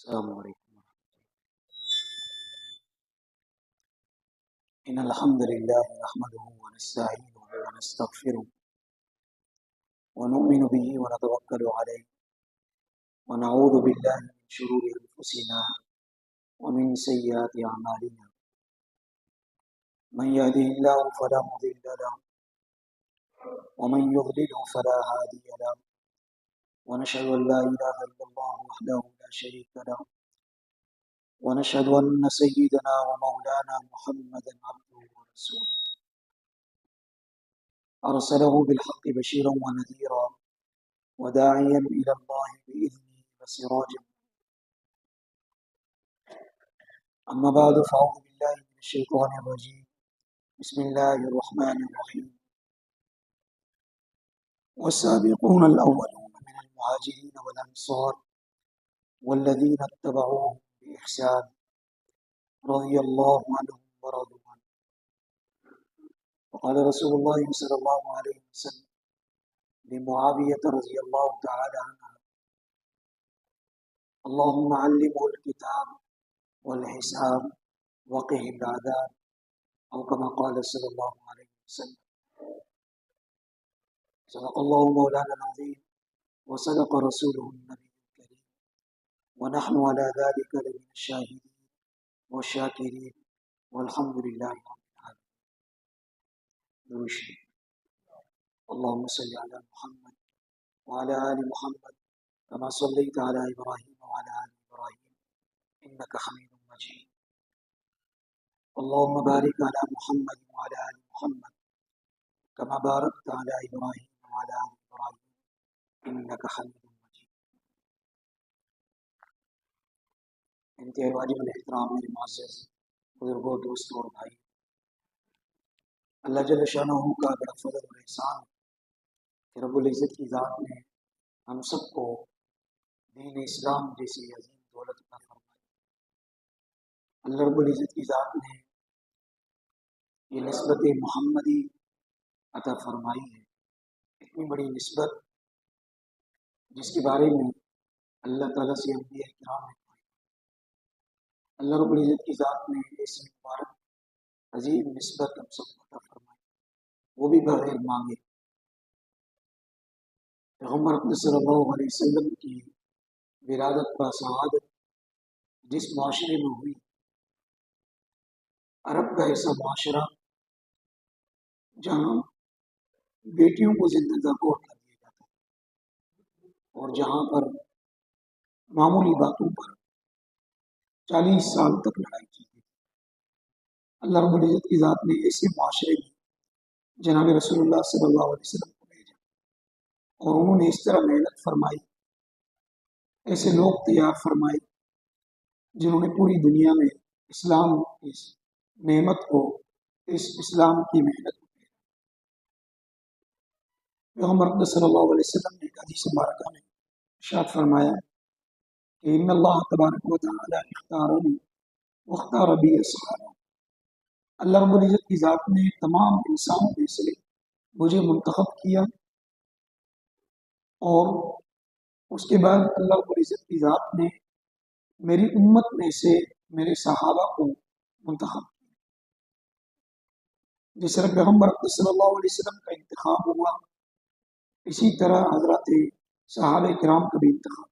السلام علیکم ان الحمد لله نحمده ونستعينه ونستغفره ونؤمن به ونتوكل عليه ونعوذ بالله من شرور انفسنا ومن سيئات اعمالنا من يهده الله فلا مضل له ومن يضلل فلا هادي له ونشهد ان لا اله الا الله وحده لا شريك له ونشهد ان سيدنا ومولانا محمدا عبده ورسوله ارسله بالحق بشيرا ونذيرا وداعيا إلى الله بإذنه وسراجا. أما بعد فأعوذ بالله من الشيطان الرجيم. بسم الله الرحمن الرحيم. والسابقون الأولون من المهاجرين والأنصار والذين اتبعوهم بإحسان رضي الله عنهم ورضوا عنه. وقال رسول الله صلى الله عليه وسلم لمعاوية رضي الله تعالى عنها: اللهم علمه الكتاب والحساب وقه العذاب، أو كما قال صلى الله عليه وسلم. صدق الله مولانا العظيم وصدق رسوله النبي الكريم ونحن على ذلك لمن الشاهدين والشاكرين والحمد لله رب العالمين. درود شریف. اللهم صل على محمد وعلى آل محمد كما صليت على إبراهيم وعلى آل إبراهيم إنك حميد مجيد. اللهم بارك على محمد وعلى آل محمد كما باركت على إبراهيم وعلى آل إبراهيم إنك حميد مجيد. انتہائی واجب الاحترام میرے معزز بزرگوں، دوستوں اور بھائی، اللہ جل شانہ کا بڑا فضل اور احسان کہ رب العزت کی ذات نے ہم سب کو دین اسلام جیسی عظیم دولت عطا فرمائی. اللہ رب العزت کی ذات نے یہ نسبت محمدی عطا فرمائی ہے، اتنی بڑی نسبت جس کے بارے میں اللہ تعالیٰ سے انبیاء کرام نے پڑھی. اللہ رب العزت کی ذات نے ایسی مبارک عظیم نسبت ہم سب کو عطا فرمائی، وہ بھی بغیر مانگے. پیغمبر صلی اللہ علیہ وسلم کی ولادت کا سعادت جس معاشرے میں ہوئی، عرب کا ایسا معاشرہ جہاں بیٹیوں کو زندہ کو کر دیا جاتا اور جہاں پر معمولی باتوں پر 40 سال تک لڑائی کی گئی. اللہ رب العزت کی ذات نے ایسے معاشرے میں جناب رسول اللہ صلی اللہ علیہ وسلم کو بھیجا اور انہوں نے اس طرح محنت فرمائی، ایسے لوگ تیار فرمائے جنہوں نے پوری دنیا میں اسلام کی نعمت کو، اس اسلام کی محنت کو کیا. پیغمبر صلی اللہ علیہ وسلم نے ایک حدیث مبارکہ میں ارشاد فرمایا کہ ان اللہ تبارک و تعالی اختارنی واختار بی اصحابہ. اللہ رب العزت کی ذات نے تمام انسانوں میں سے مجھے منتخب کیا اور اس کے بعد اللہ رب العزت کی ذات نے میری امت میں سے میرے صحابہ کو منتخب کیا. جس طرح پیغمبر صلی اللہ علیہ وسلم کا انتخاب ہوا، اسی طرح حضرات صحابہ کرام کا بھی انتخاب.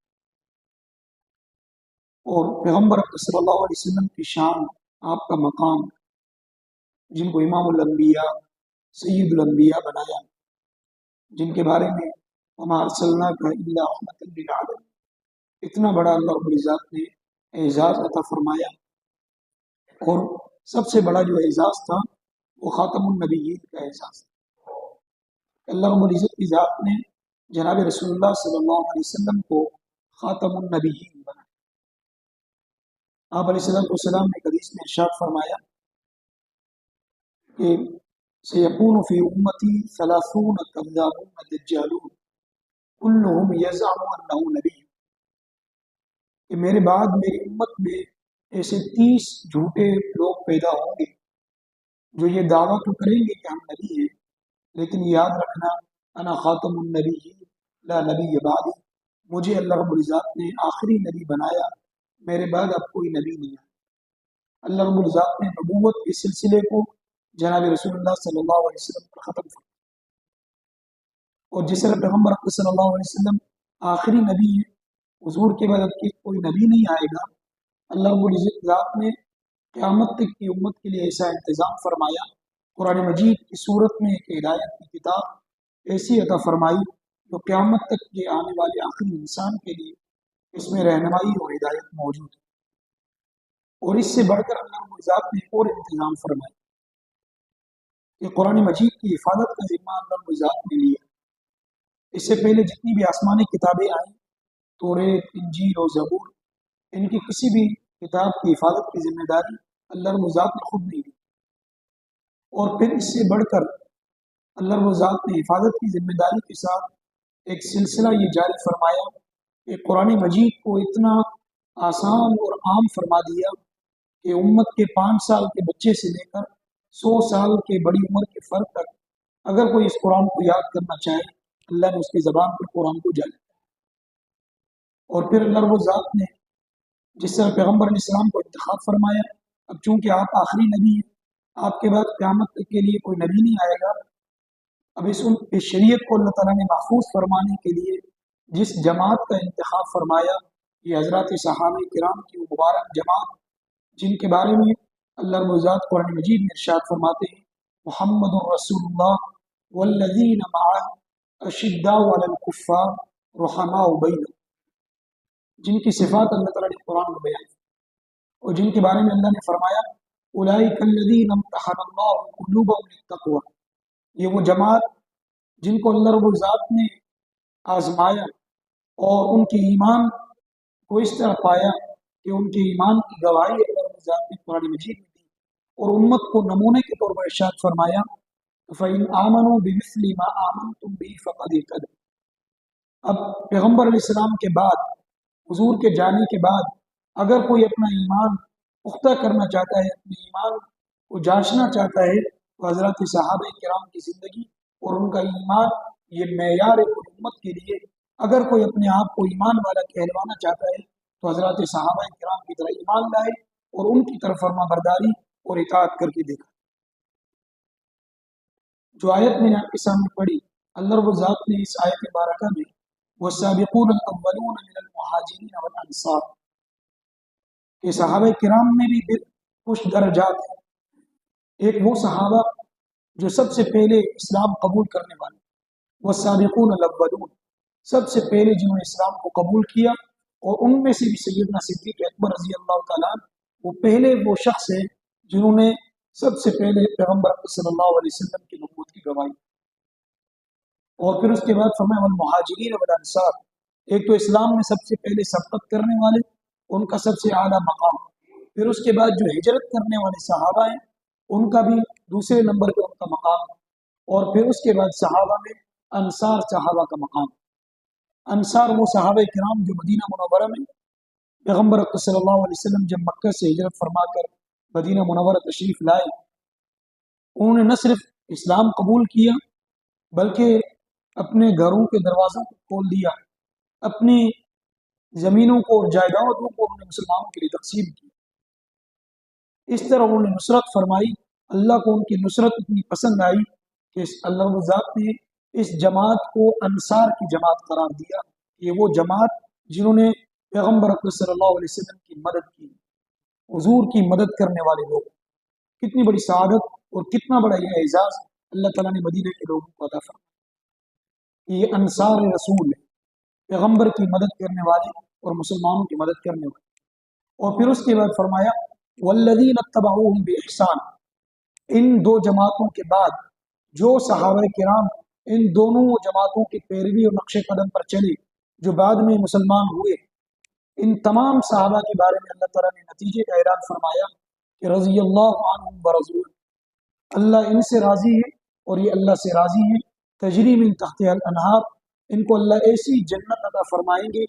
اور پیغمبر صلی اللہ علیہ وسلم کی شان، آپ کا مقام، جن کو امام الانبیاء سید الانبیاء بنایا، جن کے بارے میں وما ارسلناک الا رحمۃ للعالمین، اتنا بڑا اللہ رب العزت نے اعزاز عطا فرمایا. اور سب سے بڑا جو اعزاز تھا وہ خاتم النبیین کا اعزاز تھا. اللہ رب العزت کی ذات نے جناب رسول اللہ صلی اللہ علیہ وسلم کو خاتم النبیین بنایا. آپ علیہ السلام نے حدیث میں ارشاد فرمایا کہ سیکون فی امتی 30 کذابون دجالون کلہم یزعم انہ نبی، کہ میرے بعد میری امت میں ایسے 30 جھوٹے لوگ پیدا ہوں گے جو یہ دعویٰ تو کریں گے کہ ہم نبی ہیں، لیکن یاد رکھنا انا خاتم النبی لا نبی بعدی، مجھے اللہ رب العزت نے آخری نبی بنایا، میرے بعد اب کوئی نبی نہیں آیا۔ اللہ رب العزت نے نبوت کے سلسلے کو جناب رسول اللہ صلی اللہ علیہ وسلم پر ختم کر دیا، اور جس طرح پیغمبر اکرم صلی اللہ علیہ وسلم آخری نبی ہے، حضور کے بعد اب کوئی نبی نہیں آئے گا، اللہ رب العزت نے قیامت تک کی امت کے لیے ایسا انتظام فرمایا، قرآن مجید کی صورت میں ایک ہدایت کی کتاب ایسی عطا فرمائی جو قیامت تک کے آنے والے آخری انسان کے لیے اس میں رہنمائی اور ہدایت موجود ہے۔ اور اس سے بڑھ کر اللہ رب العزت نے ایک اور انتظام فرمایا کہ قرآن مجید کی حفاظت کا ذمہ اللہ رب العزت نے لیا۔ اس سے پہلے جتنی بھی آسمانی کتابیں آئیں، توریت، انجیل اور زبور، ان کی کسی بھی کتاب کی حفاظت کی ذمہ داری اللہ رب العزت نے خود نہیں لی، اور پھر اس سے بڑھ کر اللہ رب العزت نے حفاظت کی ذمہ داری کے ساتھ ایک سلسلہ یہ جاری فرمایا کہ قرآن مجید کو اتنا آسان اور عام فرما دیا کہ امت کے 5 سال کے بچے سے لے کر 100 سال کے بڑی عمر کے فرق تک اگر کوئی اس قرآن کو یاد کرنا چاہے، اللہ نے اس کی زبان پر قرآن کو جاری کیا۔ اور پھر اللہ رب العزت نے جس طرح پیغمبر علیہ السلام کو انتخاب فرمایا، اب چونکہ آپ آخری نبی ہیں، آپ کے بعد قیامت تک کے لیے کوئی نبی نہیں آئے گا، اب اس شریعت کو اللہ تعالیٰ نے محفوظ فرمانے کے لیے جس جماعت کا انتخاب فرمایا، یہ حضرات صحابہ کرام کی وہ مبارک جماعت جن کے بارے میں اللہ رب العزت قرآن مجید میں ارشاد فرماتے ہیں، محمد رسول اللہ والذین معہ اشداء علی الکفار رحماء بینہم، جن کی صفات اللہ تعالیٰ نے قرآن میں بیان اور جن کے بارے میں اللہ نے فرمایا اولئک الذین امتحن اللہ قلوبهم للتقوی، یہ وہ جماعت جن کو اللہ رب العزت نے آزمایا اور ان کے ایمان کو اس طرح پایا کہ ان کے ایمان کی گواہی اللہ رب العزت نے قرآن مجید میں دی، اور امت کو نمونے کے طور پر ارشاد فرمایا فَإِنْ آمَنُوا بِمِثْلِ مَا آمَنْتُمْ بِهِ فَقَدِ اهْتَدَوْا۔ اب پیغمبر علیہ السلام کے بعد، حضور کے جانے کے بعد، اگر کوئی اپنا ایمان پختہ کرنا چاہتا ہے، اپنے ایمان کو جانچنا چاہتا ہے، تو حضرات صحابہ کرام کی زندگی اور ان کا ایمان یہ معیار ہے امت کے لیے۔ اگر کوئی اپنے آپ کو ایمان والا کہلوانا چاہتا ہے تو حضرات صحابہ کرام کی طرح ایمان لائے اور ان کی طرف فرما برداری اور اطاعت کر کے دیکھا۔ جو آیت میں نے آپ کے سامنے پڑھی، اللہ رب العزت نے اس آیت مبارکہ میں والسابقون الاولون من المہاجرین والانصار کہ صحابہ کرام میں بھی کچھ درجات ہیں۔ ایک وہ صحابہ جو سب سے پہلے اسلام قبول کرنے والے، والسابقون الاولون، سب سے پہلے جنہوں نے اسلام کو قبول کیا، اور ان میں سے بھی سیدنا صدیق اکبر رضی اللہ تعالیٰ عنہ وہ پہلے وہ شخص ہیں جنہوں نے سب سے پہلے پیغمبر صلی اللہ علیہ وسلم کی نبوت کی گواہی، اور پھر اس کے بعد فرمایا والمہاجرین والانصار، ایک تو اسلام میں سب سے پہلے سبقت کرنے والے، ان کا سب سے اعلیٰ مقام، پھر اس کے بعد جو ہجرت کرنے والے صحابہ ہیں ان کا بھی دوسرے نمبر پہ ان کا مقام، اور پھر اس کے بعد صحابہ میں انصار صحابہ کا مقام۔ انصار وہ صحابہ کرام جو مدینہ منورہ میں پیغمبر اکرم صلی اللہ علیہ وسلم جب مکہ سے ہجرت فرما کر مدینہ منورہ تشریف لائے، انہوں نے نہ صرف اسلام قبول کیا بلکہ اپنے گھروں کے دروازوں کو کھول دیا، اپنی زمینوں کو اور جائیدادوں کو انہوں نے مسلمانوں کے لیے تقسیم کی۔ اس طرح انہوں نے نصرت فرمائی، اللہ کو ان کی نصرت اتنی پسند آئی کہ اللہ رب العزت نے اس جماعت کو انصار کی جماعت قرار دیا۔ یہ وہ جماعت جنہوں نے پیغمبر اکرم صلی اللہ علیہ وسلم کی مدد کی، حضور کی مدد کرنے والے لوگ، کتنی بڑی سعادت اور کتنا بڑا یہ اعزاز اللہ تعالیٰ نے مدینہ کے لوگوں کو عطا فرمایا۔ یہ انصار رسول ہے، پیغمبر کی مدد کرنے والے اور مسلمانوں کی مدد کرنے والے۔ اور پھر اس کے بعد فرمایا والذین اتبعوہم بإحسان، ان دو جماعتوں کے بعد جو صحابہ کرام ان دونوں جماعتوں کی پیروی اور نقش قدم پر چلے، جو بعد میں مسلمان ہوئے، ان تمام صحابہ کے بارے میں اللہ تعالیٰ نے نتیجے کا اعلان فرمایا کہ رضی اللہ عنہم ورضوا، اللہ ان سے راضی ہے اور یہ اللہ سے راضی ہیں، تجری من تحتها الانہار، ان کو اللہ ایسی جنت عطا فرمائیں گے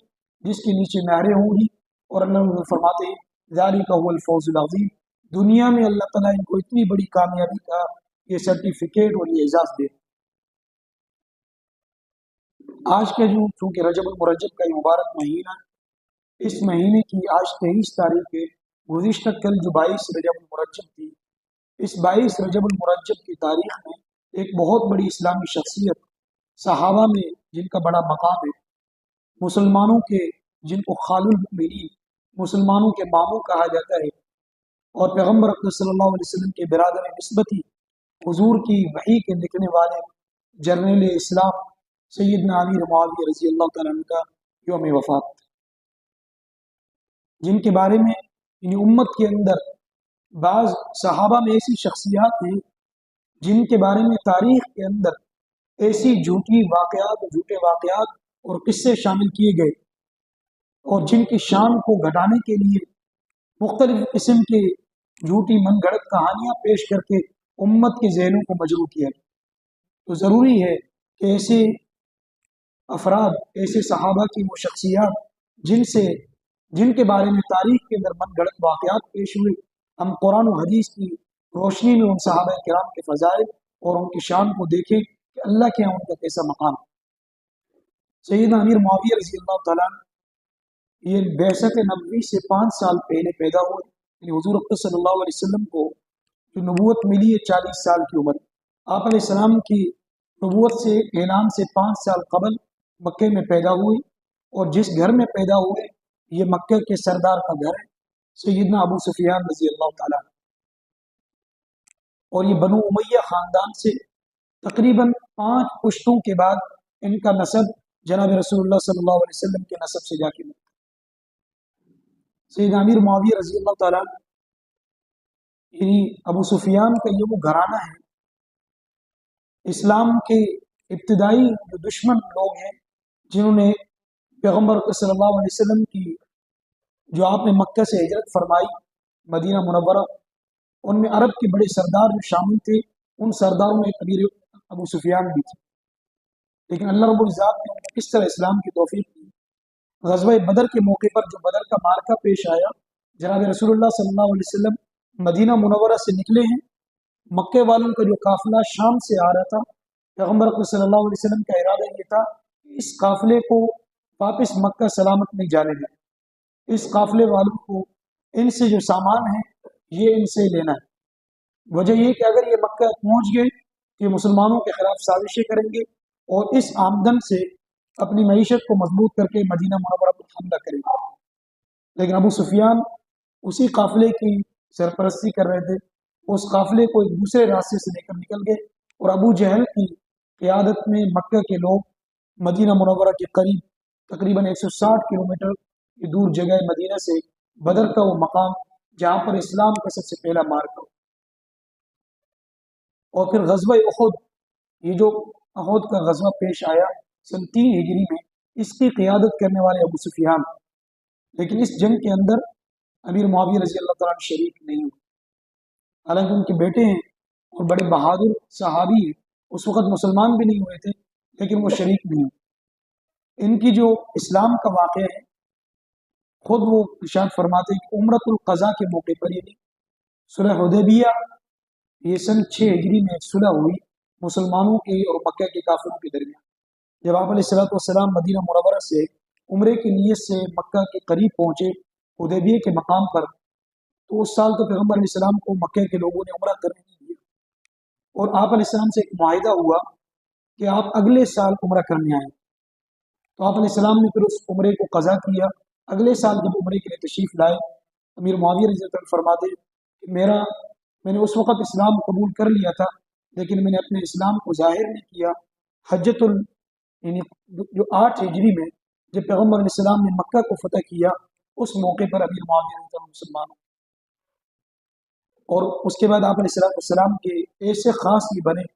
جس کے نیچے نہریں ہوں گی، اور اللہ فرماتے ہیں ذالک هو الفوز العظیم، دنیا میں اللہ تعالیٰ ان کو اتنی بڑی کامیابی کا یہ سرٹیفکیٹ اور یہ اعزاز دے۔ آج کا جو چونکہ رجب المرجب کا یہ مبارک مہینہ اس مہینے کی آج 23 تاریخ ہے، گزشتہ کل جو 22 رجب المرجب تھی، اس 22 رجب المرجب کی تاریخ میں ایک بہت بڑی اسلامی شخصیت، صحابہ میں جن کا بڑا مقام ہے، مسلمانوں کے جن کو خال المؤمنین، مسلمانوں کے ماموں کہا جاتا ہے، اور پیغمبر اکرم صلی اللہ علیہ وسلم کے برادر نسبتی، حضور کی وحی کے لکھنے والے جرنیل اسلام سیدنا امیر معاویہ رضی اللہ تعالیٰ عنہ کا یوم وفات، جن کے بارے میں یعنی امت کے اندر بعض صحابہ میں ایسی شخصیات ہیں جن کے بارے میں تاریخ کے اندر ایسی جھوٹے واقعات اور قصے شامل کیے گئے، اور جن کی شان کو گھٹانے کے لیے مختلف قسم کے جھوٹی من گھڑت کہانیاں پیش کر کے امت کے ذہنوں کو مجروح کیا گیا۔ تو ضروری ہے کہ ایسے افراد، ایسے صحابہ کی وہ شخصیات جن کے بارے میں تاریخ کے اندر من گھڑت واقعات پیش ہوئے، ہم قرآن و حدیث کی روشنی میں ان صحابہ کرام کے فضائل اور ان کی شان کو دیکھیں کہ اللہ کے یہاں ان کا کیسا مقام ہے۔ سیدنا امیر معاویہ رضی اللہ تعالیٰ عنہ یہ بعثت نبوی سے 5 سال پہلے پیدا ہوئے، یعنی حضور اکرم صلی اللہ علیہ وسلم کو جو نبوت ملی ہے 40 سال کی عمر، آپ علیہ السلام کی نبوت سے اعلان سے 5 سال قبل مکے میں پیدا ہوئی، اور جس گھر میں پیدا ہوئے یہ مکہ کے سردار کا گھر ہے، سیدنا ابو سفیان رضی اللہ تعالیٰ عنہ، اور یہ بنو امیہ خاندان سے تقریباً 5 پشتوں کے بعد ان کا نسب جناب رسول اللہ صلی اللہ علیہ وسلم کے نسب سے جا کے ملتا۔ سیدنا امیر معاویہ رضی اللہ تعالیٰ عنہ یعنی ابو سفیان کا یہ وہ گھرانہ ہے، اسلام کے ابتدائی جو دشمن لوگ ہیں جنہوں نے پیغمبر صلی اللہ علیہ وسلم کی جو آپ نے مکہ سے ہجرت فرمائی مدینہ منورہ، ان میں عرب کے بڑے سردار جو شامل تھے، ان سرداروں میں کبیر ابو سفیان بھی تھے، لیکن اللہ رب العزت نے کس طرح اسلام کی توفیق دی۔ غزوہ بدر کے موقع پر جو بدر کا معرکہ پیش آیا، جناب رسول اللہ صلی اللہ علیہ وسلم مدینہ منورہ سے نکلے ہیں، مکے والوں کا جو قافلہ شام سے آ رہا تھا، پیغمبر صلی اللہ علیہ وسلم کا ارادہ یہ تھا کہ اس قافلے کو واپس مکہ سلامت نہیں جانے دیں، اس قافلے والوں کو ان سے جو سامان ہے یہ ان سے لینا ہے۔ وجہ یہ کہ اگر یہ مکہ پہنچ گئے تو یہ مسلمانوں کے خلاف سازشیں کریں گے اور اس آمدن سے اپنی معیشت کو مضبوط کر کے مدینہ منورہ پر حملہ کریں گے۔ لیکن ابو سفیان اسی قافلے کی سرپرستی کر رہے تھے، اس قافلے کو ایک دوسرے راستے سے لے کر نکل گئے، اور ابو جہل کی قیادت میں مکہ کے لوگ مدینہ منورہ کے قریب تقریباً 160 کلومیٹر کی دور جگہ مدینہ سے بدر کا وہ مقام جہاں پر اسلام کا سب سے پہلا معرکہ، اور پھر غزوہ احد، یہ جو احد کا غزوہ پیش آیا سن 3 ہجری میں، اس کی قیادت کرنے والے ابو سفیان، لیکن اس جنگ کے اندر امیر معاویہ رضی اللہ تعالیٰ شریک نہیں ہوئے، حالانکہ ان کے بیٹے ہیں اور بڑے بہادر صحابی ہیں، اس وقت مسلمان بھی نہیں ہوئے تھے لیکن وہ شریک نہیں ہوئے۔ ان کی جو اسلام کا واقعہ ہے خود وہ ارشاد فرماتے ہیں کہ عمرۃ القضاء کے موقع پر، یعنی صلح حدیبیہ، یہ سن 6 ہجری میں ایک صلح ہوئی مسلمانوں کے اور مکہ کے کافروں کے درمیان، جب آپ علیہ السلام مدینہ منورہ سے عمرے کی نیت سے مکہ کے قریب پہنچے حدیبیہ کے مقام پر، تو اس سال تو پیغمبر علیہ السلام کو مکہ کے لوگوں نے عمرہ کرنے نہیں دیا، اور آپ علیہ السلام سے ایک معاہدہ ہوا کہ آپ اگلے سال عمرہ کرنے آئیں، تو آپ علیہ السلام نے پھر اس عمرے کو قضا کیا۔ اگلے سال جب عمرے کے لیے تشریف لائے، امیر معاویہ رضی اللہ عنہ فرماتے کہ میں نے اس وقت اسلام قبول کر لیا تھا، لیکن میں نے اپنے اسلام کو ظاہر نہیں کیا۔ یعنی جو 8 ہجری میں جب پیغمبر علیہ السلام نے مکہ کو فتح کیا، اس موقع پر امیر معاویہ رضی اللہ عنہ مسلمان، اور اس کے بعد آپ علیہ السلام کے ایسے خاص بھی بنے،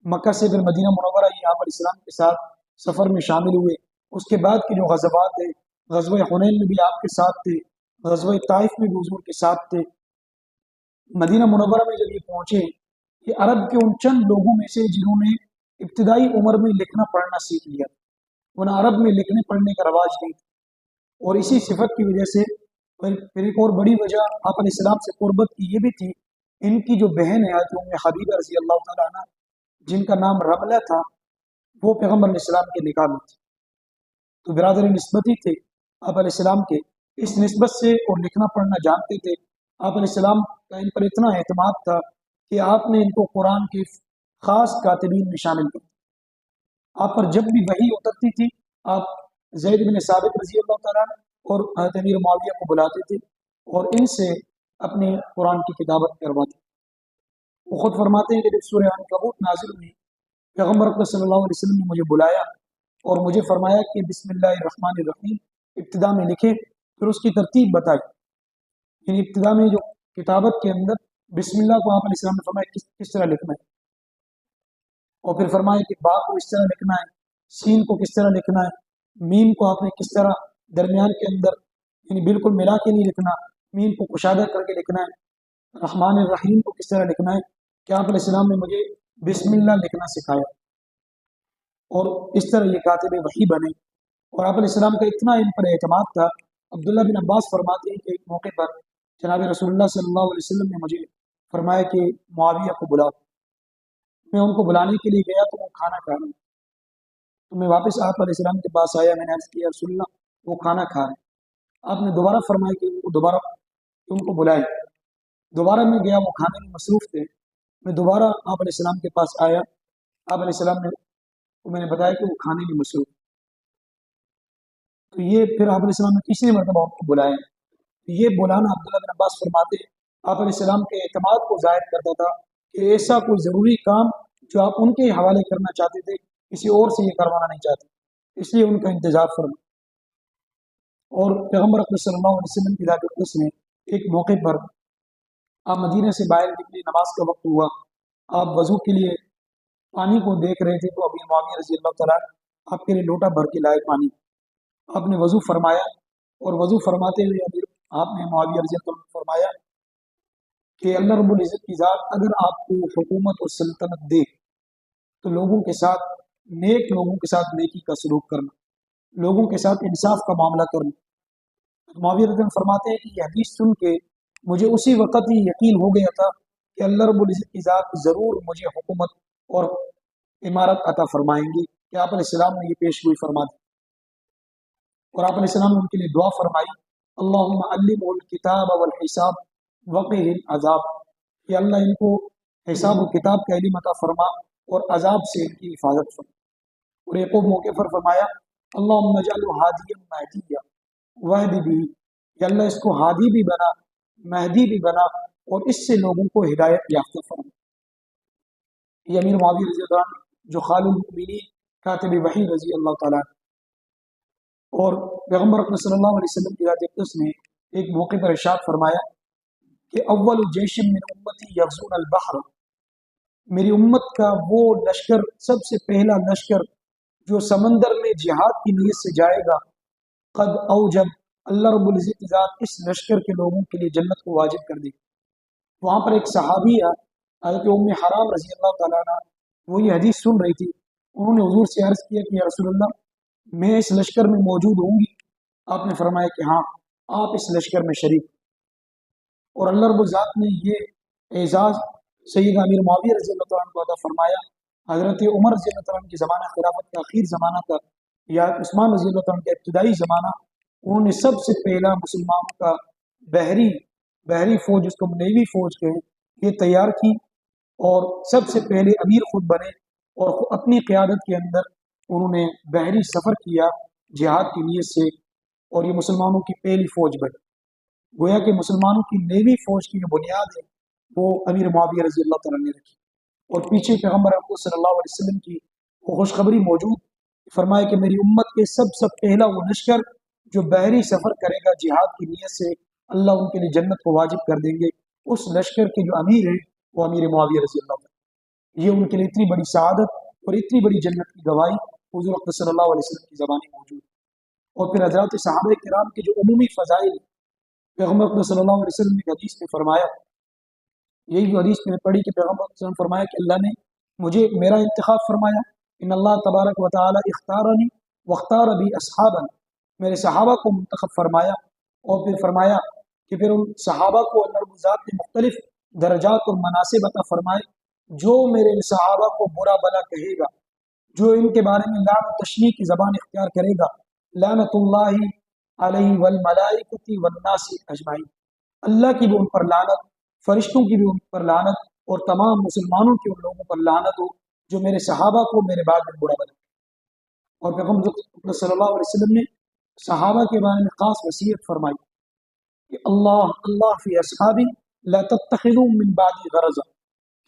مکہ سے پھر مدینہ منورہ یہ آپ علیہ السلام کے ساتھ سفر میں شامل ہوئے۔ اس کے بعد کے جو غزوات ہیں، غزوہ حنین میں بھی آپ کے ساتھ تھے، غزوہ طائف میں بھی حضور کے ساتھ تھے۔ مدینہ منورہ میں جب یہ پہنچے، یہ عرب کے ان چند لوگوں میں سے جنہوں نے ابتدائی عمر میں لکھنا پڑھنا سیکھ لیا، انہیں عرب میں لکھنے پڑھنے کا رواج نہیں تھا، اور اسی صفت کی وجہ سے پھر ایک اور بڑی وجہ آپ علیہ السلام سے قربت کی یہ بھی تھی، ان کی جو بہن ہے ام حبیبہ رضی اللہ تعالیٰ عنہ، جن کا نام رملہ تھا، وہ پیغمبر علیہ السلام کے نکاح میں تھی، تو برادر نسبتی تھے، آپ علیہ السلام کے اس نسبت سے اور لکھنا پڑھنا جانتے تھے۔ آپ علیہ السلام کا ان پر اتنا اعتماد تھا کہ آپ نے ان کو قرآن کے خاص کاتبین میں شامل کیا۔ آپ پر جب بھی وحی اترتی تھی، آپ زید بن ثابت رضی اللہ تعالیٰ عنہ اور حضرت امیر معاویہ کو بلاتے تھے اور ان سے اپنے قرآن کی کتابت کرواتے۔ وہ خود فرماتے ہیں کہ جب سورہ عنکبوت نازل ہوئی، پیغمبر اکرم صلی اللہ علیہ وسلم نے مجھے بلایا اور مجھے فرمایا کہ بسم اللہ الرحمن الرحیم ابتدا میں لکھیں، پھر اس کی ترتیب بتائی۔ یعنی ابتدا میں جو کتابت کے اندر بسم اللہ کو آپ علیہ السلام نے فرمایا کس طرح لکھنا ہے، اور پھر فرمایا کہ با کو اس طرح لکھنا ہے، سین کو کس طرح لکھنا ہے، میم کو آپ نے کس طرح درمیان کے اندر یعنی بالکل ملا کے نہیں لکھنا، میم کو کشادہ کر کے لکھنا ہے، رحمان الرحیم کو کس طرح لکھنا ہے، کہ آپ علیہ السلام نے مجھے بسم اللہ لکھنا سکھایا، اور اس طرح یہ کاتب وحی بنے۔ اور آپ علیہ السلام کا اتنا ان پر اعتماد تھا، عبداللہ بن عباس فرماتے ہیں کہ ایک موقع پر جناب رسول اللہ صلی اللہ علیہ وسلم نے مجھے فرمایا کہ معاویہ کو بلاؤ۔ میں ان کو بلانے کے لیے گیا تو وہ کھانا کھا رہے ہیں، تو میں واپس آپ علیہ السلام کے پاس آیا، میں نے عرض کیا رسول اللہ وہ کھانا کھا رہے ہیں۔ آپ نے دوبارہ فرمایا کہ ان کو بلائے۔ دوبارہ میں گیا، وہ کھانے میں مصروف تھے، میں دوبارہ آپ علیہ السلام کے پاس آیا، آپ علیہ السلام نے میں نے بتایا کہ وہ کھانے میں مصروف، تو یہ پھر آپ علیہ السلام نے تیسری مرتبہ ان کو بلایا۔ یہ بلانا عبداللہ بن عباس فرماتے آپ علیہ السلام کے اعتماد کو ظاہر کرتا تھا کہ ایسا کوئی ضروری کام جو آپ ان کے حوالے کرنا چاہتے تھے کسی اور سے یہ کروانا نہیں چاہتے، اس لیے ان کا انتظار فرما۔ اور پیغمبر اکرم صلی اللہ علیہ وسلم کی ذات اقدس نے ایک موقع پر آپ مدینہ سے باہر نکلی، نماز کا وقت ہوا، آپ وضو کے لیے پانی کو دیکھ رہے تھے، تو ابی معاویہ رضی اللہ تعالیٰ آپ کے لیے لوٹا بھر کے لائے پانی۔ آپ نے وضو فرمایا، اور وضو فرماتے ہوئے آپ نے معاویہ رضی اللہ عنہ کو فرمایا کہ اللہ رب العزت کی ذات اگر آپ کو حکومت اور سلطنت دے تو لوگوں کے ساتھ نیک لوگوں کے ساتھ نیکی کا سلوک کرنا، لوگوں کے ساتھ انصاف کا معاملہ کرنا۔ معاویہ رضی اللہ عنہ فرماتے ہیں کہ یہ حدیث سن کے مجھے اسی وقت ہی یقین ہو گیا تھا کہ اللہ رب العزت کی ذات ضرور مجھے حکومت اور امارت عطا فرمائیں گی، کہ آپ علیہ السلام نے یہ پیش گوئی فرما دی۔ اور آپ علیہ السلام نے ان کے لیے دعا فرمائی، اللہم علمہ الکتاب والحساب وقہ العذاب، کہ اللہ ان کو حساب و کتاب کا علم عطا فرما اور عذاب سے ان کی حفاظت فرما۔ اور ایک اور موقع پر فرمایا اللہم اجعلہ ہادیا مہدیا واہد بھی، کہ اللہ اس کو ہادی بھی بنا، مہدی بھی بنا، اور اس سے لوگوں کو ہدایت یافتہ فرما۔ یہ امیر معاویہ رضی اللہ عنہ جو خال المؤمنین کاتب وحی رضی اللہ تعالیٰ عنہ۔ اور پیغمبر اکرم صلی اللہ علیہ وسلم کی ذات اقدس نے ایک موقع پر ارشاد فرمایا کہ اول جیش من امتی یغزون البحر، میری امت کا وہ لشکر، سب سے پہلا لشکر جو سمندر میں جہاد کی نیت سے جائے گا، قد اوجب، اللہ رب العزت کی ذات اس لشکر کے لوگوں کے لیے جنت کو واجب کر دی۔ وہاں پر ایک صحابیہ حضرت ام حرام رضی اللہ تعالیٰ عنہ، وہ یہ حدیث سن رہی تھی، انہوں نے حضور سے عرض کیا کہ یا رسول اللہ میں اس لشکر میں موجود ہوں گی؟ آپ نے فرمایا کہ ہاں، آپ اس لشکر میں شریک۔ اور اللہ رب الذات نے یہ اعزاز سیدنا امیر معاویہ رضی اللہ تعالیٰ عنہ کو عطا فرمایا۔ حضرت عمر رضی اللہ تعالیٰ عنہ کے زمانہ خلافت کا آخر زمانہ تھا، یا عثمان رضی اللہ تعالیٰ عنہ کا ابتدائی زمانہ، انہوں نے سب سے پہلا مسلمانوں کا بحری فوج، جس کو نیوی فوج کہیں، یہ تیار کی، اور سب سے پہلے امیر خود بنے، اور اپنی قیادت کے اندر انہوں نے بحری سفر کیا جہاد کی نیت سے، اور یہ مسلمانوں کی پہلی فوج بنی۔ گویا کہ مسلمانوں کی نیوی فوج کی جو بنیاد ہے وہ امیر معاویہ رضی اللہ تعالیٰ نے رکھی، اور پیچھے پیغمبر اکرم صلی اللہ علیہ وسلم کی وہ خوشخبری موجود، فرمایا کہ میری امت کے سب پہلا وہ لشکر جو بحری سفر کرے گا جہاد کی نیت سے، اللہ ان کے لیے جنت کو واجب کر دیں گے۔ اس لشکر کے جو امیر ہیں وہ امیر معاویہ رضی اللہ تعالیٰ، یہ ان کے لیے اتنی بڑی سعادت اور اتنی بڑی جنت کی گواہی حضور اکرم صلی اللہ علیہ وسلم کی زبانی موجود۔ اور پھر حضرات صحابہ کرام کے جو عمومی فضائل، پیغمبر اکرم صلی اللہ علیہ وسلم نے ایک حدیث میں فرمایا، یہی جو حدیث میں نے پڑھی کہ پیغمبر صلی اللہ علیہ وسلم نے فرمایا کہ اللہ نے مجھے میرا انتخاب فرمایا، ان اللہ تبارک و تعالی اختارنی واختار بی اصحابا، میرے صحابہ کو منتخب فرمایا، اور پھر فرمایا کہ پھر ان صحابہ کو اللہ رب الذات نے مختلف درجات اور مناصب عطا فرمائے۔ جو میرے ان صحابہ کو برا بلا کہے گا، جو ان کے بارے میں لعن و تشنیع کی زبان اختیار کرے گا، لعنت اللہ علیہ والملائکۃ والناس اجمعین، اللہ کی بھی ان پر لعنت، فرشتوں کی بھی ان پر لعنت، اور تمام مسلمانوں کی ان لوگوں پر لعنت ہو جو میرے صحابہ کو میرے بعد میں برا بنا۔ اور پیغمبر صلی اللہ علیہ وسلم نے صحابہ کے بارے میں خاص وصیت فرمائی کہ اللہ فی اصحابی لا تتخذوا من بعدی غرضا،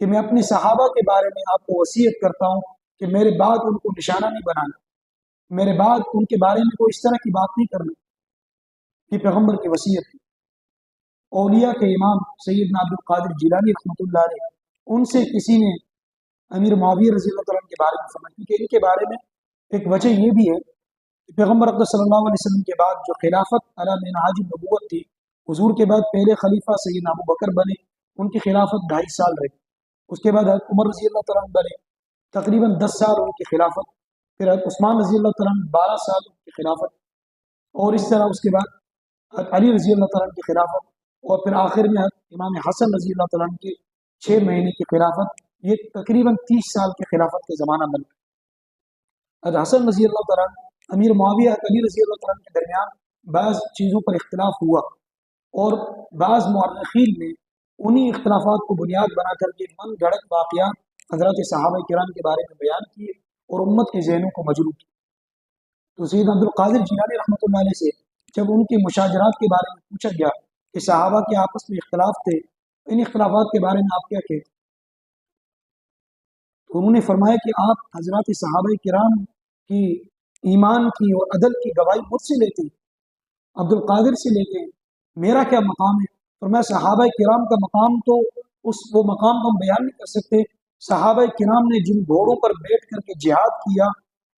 کہ میں اپنے صحابہ کے بارے میں آپ کو وصیت کرتا ہوں کہ میرے بعد ان کو نشانہ نہیں بنانا، میرے بعد ان کے بارے میں کوئی اس طرح کی بات نہیں کرنا۔ یہ پیغمبر کی وصیت تھی۔ اولیاء کے امام سیدنا عبد القادر جیلانی رحمۃ اللہ علیہ، ان سے کسی نے امیر معاویہ رضی اللہ تعالیٰ عنہ کے بارے میں فرمایا، کیونکہ ان کے بارے میں ایک وجہ یہ بھی ہے کہ پیغمبر اقدس صلی اللہ علیہ وسلم کے بعد جو خلافت علی منہاج النبوت تھی، حضور کے بعد پہلے خلیفہ سیدنا ابو بکر بنے، ان کی خلافت 2.5 سال رہی۔ اس کے بعد حضرت عمر رضی اللہ تعالیٰ عنہ بنے، تقریباً 10 سال ان کی خلافت، پھر حضرت عثمان رضی اللہ تعالیٰ عنہ 12 سال ان کی خلافت، اور اس طرح اس کے بعد حضرت علی رضی اللہ تعالیٰ عنہ کی خلافت، اور پھر آخر میں حضرت امام حسن رضی اللہ تعالیٰ عنہ کی 6 مہینے کی خلافت۔ یہ تقریباً 30 سال کی خلافت کا زمانہ بن گیا۔ حضرت حسن رضی اللہ تعالیٰ عنہ، امیر معاویہ حضرت علی رضی اللہ تعالیٰ عنہ کے درمیان بعض چیزوں پر اختلاف ہوا، اور بعض مورخین نے انہی اختلافات کو بنیاد بنا کر کے من گھڑت واقعات حضرات صحابہ کرام کے بارے میں بیان کیے اور امت کے ذہنوں کو مجروح کیا۔ تو سیدنا عبد القادر جیلانی رحمۃ اللہ علیہ سے جب ان کے مشاجرات کے بارے میں پوچھا گیا کہ صحابہ کے آپس میں اختلاف تھے، ان اختلافات کے بارے میں آپ کیا کہتے؟ تو انہوں نے فرمایا کہ آپ حضرات صحابہ کرام کی ایمان کی اور عدل کی گواہی مجھ سے لیتے ہیں، عبد القادر سے لیتے ہیں، میرا کیا مقام ہے؟ فرمایا صحابہ کرام کا مقام تو وہ مقام ہم بیان نہیں کر سکتے۔ صحابہ کرام نے جن گھوڑوں پر بیٹھ کر کے جہاد کیا،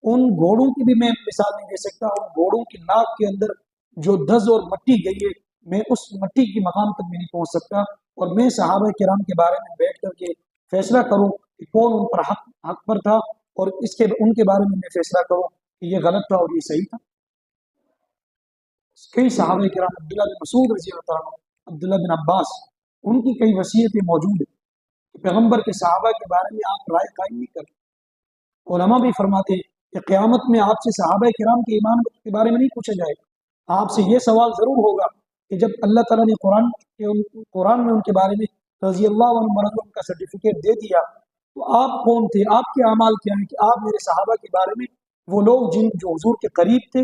ان گھوڑوں کی بھی میں مثال نہیں دے سکتا، ان گھوڑوں کی ناک کے اندر جو دز اور مٹی گئی ہے، میں اس مٹی کی مقام تک بھی نہیں پہنچ سکتا، اور میں صحابہ کرام کے بارے میں بیٹھ کر کے فیصلہ کروں کہ کون ان پر حق پر تھا، اور ان کے بارے میں فیصلہ کروں کہ یہ غلط تھا اور یہ صحیح تھا۔ کئی صحابہ کرام، عبداللہ بن مسعود رضی اللہ تعالیٰ عنہ، عبداللہ بن عباس، ان کی کئی وصیتیں موجود ہیں کہ پیغمبر کے صحابہ کے بارے میں آپ رائے قائم نہیں کرتے۔ علماء بھی فرماتے ہیں کہ قیامت میں آپ سے صحابہ کرام کے ایمان کے بارے میں نہیں پوچھا جائے گا، آپ سے یہ سوال ضرور ہوگا کہ جب اللہ تعالیٰ نے قرآن میں ان کے بارے میں رضی اللہ عنہ مرض کا سرٹیفکیٹ دے دیا، تو آپ کون تھے، آپ کے اعمال کیا ہیں کہ آپ میرے صحابہ کے بارے میں، وہ لوگ جو حضور کے قریب تھے،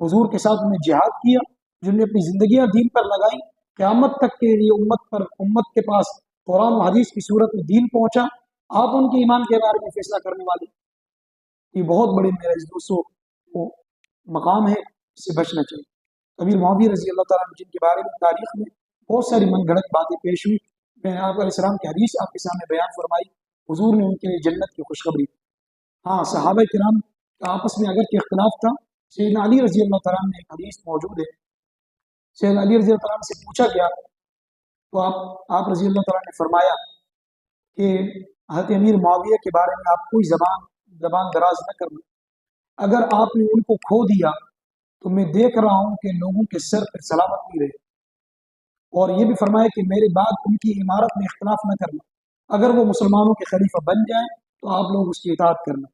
حضور کے ساتھ انہیں جہاد کیا، جن نے اپنی زندگیاں دین پر لگائیں، قیامت تک کے لیے امت کے پاس قرآن و حدیث کی صورت میں دین پہنچا، آپ ان کے ایمان کے بارے میں فیصلہ کرنے والے۔ یہ بہت بڑے میرے دوستوں مقام ہے، اس سے بچنا چاہیے۔ امیر معاویہ رضی اللہ تعالیٰ عنہ، جن کے بارے میں تاریخ میں بہت ساری من گھڑت باتیں پیش ہوئی، میں نے آپ علیہ السلام کی حدیث آپ کے سامنے بیان فرمائی، حضور نے ان کے لیے جنت کی خوشخبری دی۔ ہاں، صحابہ کرام کا آپس میں اگر کہ اختلاف تھا، سیدنا علی رضی اللہ تعالیٰ عنہ میں ایک حدیث موجود ہے، سیدنا علی رضی اللہ تعالیٰ عنہ سے پوچھا گیا تو آپ رضی اللہ تعالیٰ نے فرمایا کہ حضرت امیر معاویہ کے بارے میں آپ کوئی زبان دراز نہ کرنا، اگر آپ نے ان کو کھو دیا تو میں دیکھ رہا ہوں کہ لوگوں کے سر پر سلامت نہیں رہے، اور یہ بھی فرمایا کہ میرے بعد ان کی عمارت میں اختلاف نہ کرنا، اگر وہ مسلمانوں کے خلیفہ بن جائیں تو آپ لوگ اس کی اطاعت کرنا۔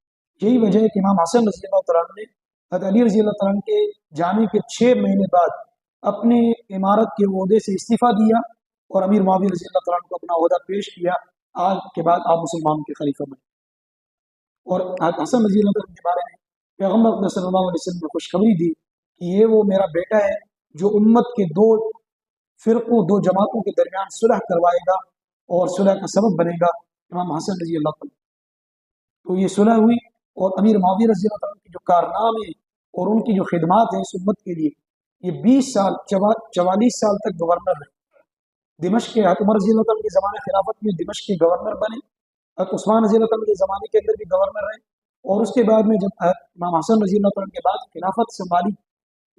یہی وجہ ہے کہ امام حسن رضی اللہ تعالیٰ عنہ نے حضرت علی رضی اللہ تعالیٰ عنہ کے جانے کے 6 مہینے بعد اپنے عمارت کے عہدے سے استعفیٰ دیا، اور امیر معاویہ رضی اللہ تعالیٰ عنہ کو اپنا عہدہ پیش کیا، آج کے بعد آپ مسلمانوں کے خلیفہ بنے۔ اور حسن رضی اللہ عنہ کے بارے میں پیغمبر صلی اللہ علیہ وسلم نے خوشخبری دی کہ یہ وہ میرا بیٹا ہے جو امت کے 2 فرقوں، 2 جماعتوں کے درمیان صلح کروائے گا اور صلح کا سبب بنے گا، امام حسن رضی اللہ عنہ۔ تو یہ صلح ہوئی، اور امیر معاویہ رضی اللہ عنہ کے جو کارنامے اور ان کی جو خدمات ہیں اس امت کے لیے، یہ 20 سال 44 سال تک گورنر رہے دمشق کے۔ حضرت عمر رضی اللہ عنہ کے زمانے خلافت میں دمشق کے گورنر بنے، حضرت عثمان رضی اللہ عنہ کے زمانے کے اندر بھی گورنر رہے، اور اس کے بعد میں جب امام حسن رضی اللہ عنہ کے بعد خلافت سنبھالی،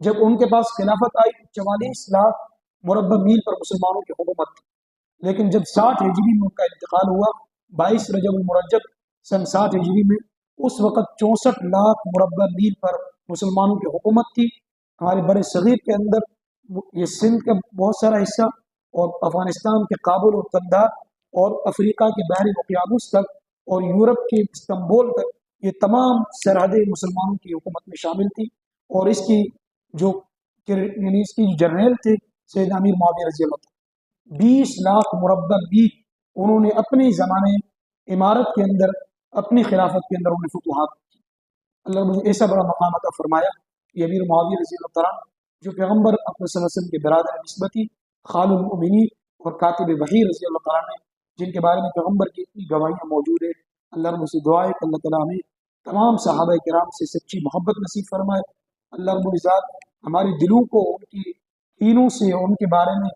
جب ان کے پاس خلافت آئی 44 لاکھ مربع میل پر مسلمانوں کی حکومت تھی، لیکن جب 60 ہجری میں ان کا انتقال ہوا، 22 رجب المرجب سن 60 ہجری میں، اس وقت 64 لاکھ مربع میل پر مسلمانوں کی حکومت تھی۔ ہمارے بر صغیر کے اندر یہ سندھ کا بہت سارا حصہ، اور افغانستان کے کابل اور قندھار، اور افریقہ کے بحر اوقیانوس تک، اور یورپ کے استنبول تک، یہ تمام سرحدیں مسلمانوں کی حکومت میں شامل تھی، اور اس کی جو کہ یعنی اس کی جو جرنیل تھے سید امیر معاویہ رضی اللہ عنہ، 20 لاکھ مربع میل انہوں نے اپنے زمانے عمارت کے اندر، اپنی خلافت کے اندر انہوں نے فتوحات کی۔ اللہ نے مجھے ایسا بڑا مقام عطا فرمایا کہ امیر معاویہ رضی اللہ تعالیٰ عنہ جو پیغمبر اکرم صلی اللہ علیہ وسلم کے برادر نسبتی خال المؤمنین اور کاتب وحی رضی اللہ تعالیٰ نے، جن کے بارے میں پیغمبر کی اتنی گواہیاں موجود ہیں، اللہ رب سے دعا ہے کہ اللہ تعالیٰ ہمیں تمام صحابہ کرام سے سچی محبت نصیب فرمائے۔ اللہ رب العزت ہمارے دلوں کو ان کی کینوں سے، ان کے بارے میں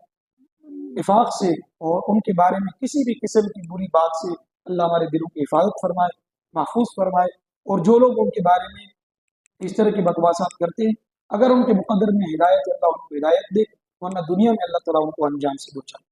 نفاق سے اور ان کے بارے میں کسی بھی قسم کی بری بات سے اللہ ہمارے دلوں کی حفاظت فرمائے، محفوظ فرمائے۔ اور جو لوگ ان کے بارے میں اس طرح کی بکواسات کرتے ہیں، اگر ان کے مقدر میں ہدایت ہے، اللہ ان کو ہدایت دے، ورنہ دنیا میں اللہ تعالیٰ ان کو انجام سے بچائے۔